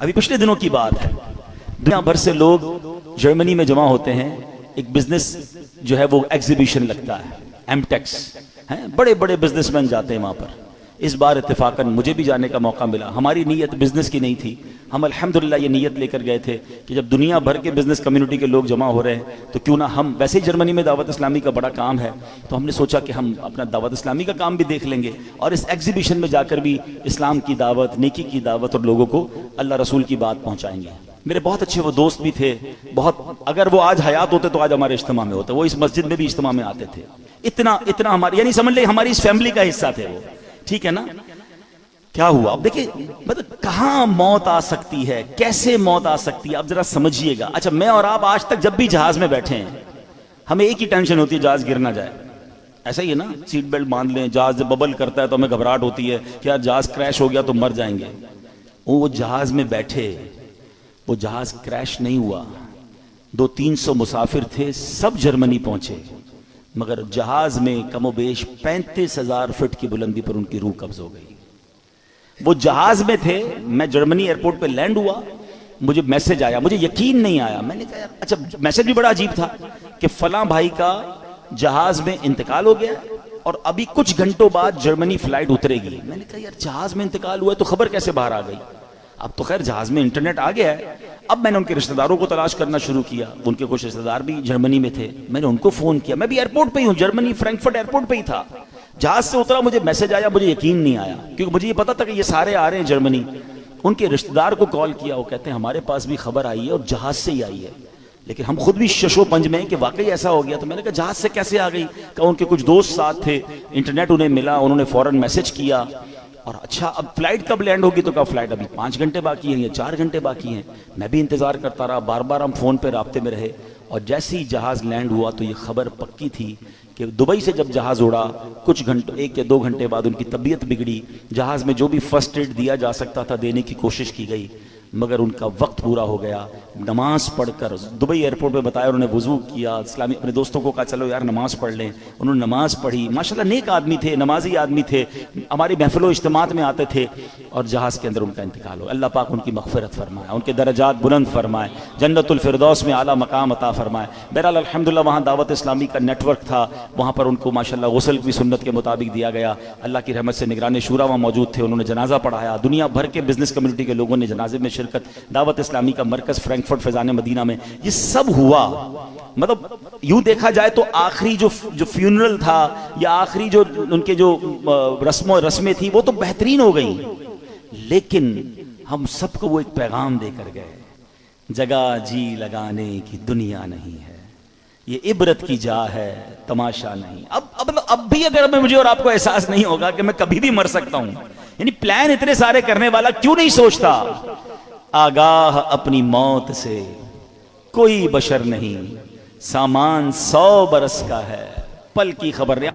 ابھی پچھلے دنوں کی بات ہے، دنیا بھر سے لوگ جرمنی میں جمع ہوتے ہیں، ایک بزنس جو ہے وہ ایگزیبیشن لگتا ہے، ایم ٹیکس ہیں، بڑے بڑے بزنس مین جاتے ہیں وہاں پر۔ اس بار اتفاقاً مجھے بھی جانے کا موقع ملا۔ ہماری نیت بزنس کی نہیں تھی، ہم الحمدللہ یہ نیت لے کر گئے تھے کہ جب دنیا بھر کے بزنس کمیونٹی کے لوگ جمع ہو رہے ہیں تو کیوں نہ ہم، ویسے ہی جرمنی میں دعوت اسلامی کا بڑا کام ہے، تو ہم نے سوچا کہ ہم اپنا دعوت اسلامی کا کام بھی دیکھ لیں گے اور اس ایگزیبیشن میں جا کر بھی اسلام کی دعوت، نیکی کی دعوت اور لوگوں کو اللہ رسول کی بات پہنچائیں گے۔ میرے بہت اچھے وہ دوست بھی تھے، بہت، اگر وہ آج حیات ہوتے تو آج ہمارے اجتماع میں ہوتے، وہ اس مسجد میں بھی اجتماع میں آتے تھے۔ اتنا ہماری، یعنی سمجھ لیں ہماری اس فیملی کا حصہ تھے وہ، ٹھیک ہے نا۔ کیا ہوا اب دیکھیں، مطلب کہاں موت آ سکتی ہے، کیسے موت آ سکتی ہے، اب ذرا سمجھیے گا۔ اچھا، میں اور آپ آج تک جب بھی جہاز میں بیٹھے ہیں ہمیں ایک ہی ٹینشن ہوتی ہے، جہاز گر نہ جائے۔ ایسا ہی ہے نا، سیٹ بیلٹ باندھ لیں، جہاز جب ببل کرتا ہے تو ہمیں گھبراہٹ ہوتی ہے کہ یار جہاز کریش ہو گیا تو مر جائیں گے۔ وہ جہاز میں بیٹھے، وہ جہاز کریش نہیں ہوا، 200-300 مسافر تھے، سب جرمنی پہنچے، مگر جہاز میں کم و بیش 35,000 فٹ کی بلندی پر ان کی روح قبض ہو گئی۔ وہ جہاز میں تھے، میں جرمنی ایئرپورٹ پہ لینڈ ہوا، مجھے میسج آیا، مجھے یقین نہیں آیا۔ میں نے کہا یار، اچھا میسج بھی بڑا عجیب تھا کہ فلاں بھائی کا جہاز میں انتقال ہو گیا اور ابھی کچھ گھنٹوں بعد جرمنی فلائٹ اترے گی۔ میں نے کہا یار جہاز میں انتقال ہوا ہے تو خبر کیسے باہر آ گئی؟ اب تو خیر جہاز میں انٹرنیٹ آ گیا ہے۔ اب میں نے ان کے رشتہ داروں کو تلاش کرنا شروع کیا، ان کے کچھ رشتہ دار بھی جرمنی میں تھے، میں نے ان کو فون کیا، میں بھی ایئرپورٹ پہ ہی ہوں، جرمنی فرینکفرٹ ایئرپورٹ پہ ہی تھا۔ جہاز سے اترا، مجھے میسج آیا، مجھے یقین نہیں آیا کیونکہ مجھے یہ پتا تھا کہ یہ سارے آ رہے ہیں جرمنی۔ ان کے رشتہ دار کو کال کیا، وہ کہتے ہیں ہمارے پاس بھی خبر آئی ہے اور جہاز سے ہی آئی ہے، لیکن ہم خود بھی شش و پنج میں کہ واقعی ایسا ہو گیا۔ تو میں نے کہا جہاز سے کیسے آ گئی؟ کہ ان کے کچھ دوست ساتھ تھے، انٹرنیٹ انہیں ملا، انہوں نے فوراً میسج کیا۔ اور اچھا اب فلائٹ کب لینڈ ہوگی؟ تو کہا فلائٹ ابھی 5 گھنٹے باقی ہیں یا 4 گھنٹے باقی ہیں۔ میں بھی انتظار کرتا رہا، بار بار ہم فون پہ رابطے میں رہے، اور جیسے ہی جہاز لینڈ ہوا تو یہ خبر پکی تھی کہ دبئی سے جب جہاز اڑا کچھ گھنٹوں، 1 یا 2 گھنٹے بعد ان کی طبیعت بگڑی۔ جہاز میں جو بھی فرسٹ ایڈ دیا جا سکتا تھا دینے کی کوشش کی گئی، مگر ان کا وقت پورا ہو گیا۔ نماز پڑھ کر دبئی ایئرپورٹ پہ بتایا، انہوں نے وضو کیا، اسلامی اپنے دوستوں کو کہا چلو یار نماز پڑھ لیں، انہوں نے نماز پڑھی۔ ماشاءاللہ نیک آدمی تھے، نمازی آدمی تھے، ہماری محفل و اجتماعات میں آتے تھے، اور جہاز کے اندر ان کا انتقال ہو۔ اللہ پاک ان کی مغفرت فرمائے، ان کے درجات بلند فرمائے، جنت الفردوس میں اعلیٰ مقام عطا فرمائے۔ بہرحال الحمدللہ وہاں دعوت اسلامی کا نیٹ ورک تھا، وہاں پر ان کو ماشاءاللہ غسل بھی سنت کے مطابق دیا گیا۔ اللہ کی رحمت سے نگران شورا وہاں موجود تھے، انہوں نے جنازہ پڑھایا، دنیا بھر کے بزنس کمیونٹی کے لوگوں نے جنازے میں شرکت، دعوت اسلامی کا مرکز فرینکفرٹ فیضان مدینہ میں یہ سب ہوا۔ مطلب یوں دیکھا جائے تو آخری جو فیونرل تھا یا آخری جو ان کے جو رسمیں تھی وہ تو بہترین ہو گئی، لیکن ہم سب کو وہ ایک پیغام دے کر گئے، جگہ جی لگانے کی دنیا نہیں ہے، یہ عبرت کی جا ہے تماشا نہیں۔ اب بھی اگر مجھے اور آپ کو احساس نہیں ہوگا کہ میں کبھی بھی مر سکتا ہوں، یعنی پلان اتنے سارے کرنے والا کیوں نہیں سوچتا آگاہ اپنی موت سے کوئی بشر نہیں، سامان 100 برس کا ہے، پل کی خبر نہیں۔